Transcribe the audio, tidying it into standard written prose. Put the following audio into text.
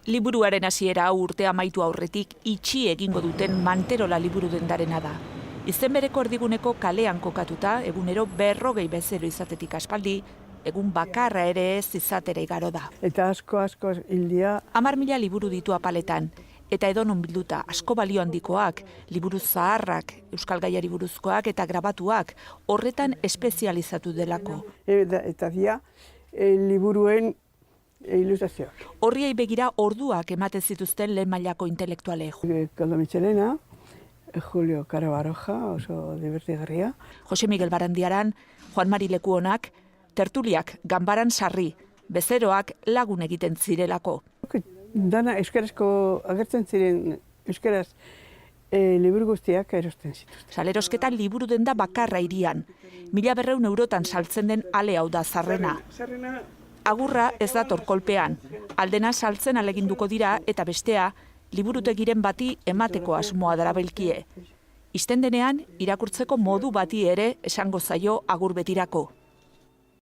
Liburuaren hasiera hau urte amaitu aurretik itxi egingo duten Manterola liburu dendarena da. Izen bereko erdiguneko kalean kokatuta, egunero 40 bezero izatetik aspaldi, egun bakarra ere ez izatera igaro da. Eta asko hildia. 10.000 liburu ditu apaletan, eta edonon bilduta asko balio handikoak, liburu zaharrak, euskal gaiari buruzkoak eta grabatuak, horretan espezializatu delako. Eta dia, liburuen ilustrazioak. Horriei begira orduak ematen zituzten lehen mailako intelektuale. Koldo Michelena, Julio Caro Baroja, oso divertigarria. Jose Miguel Barandiaran, Juan Mari Lekuonak, tertuliak ganbaran sarri, bezeroak lagun egiten zirelako. Dana euskarazko agertzen ziren euskaraz liburu guztiak erosten zituzten. Salerosketan liburu denda bakarra hirian. 1.200 eurotan saltzen den ale hau da zarrena. Agurra ez dator kolpean. Aldena saltzen aleginduko dira eta bestea liburutegiren bati emateko asmoa darabilkie. Isten denean irakurtzeko modu bati ere esango zaio agur betirako.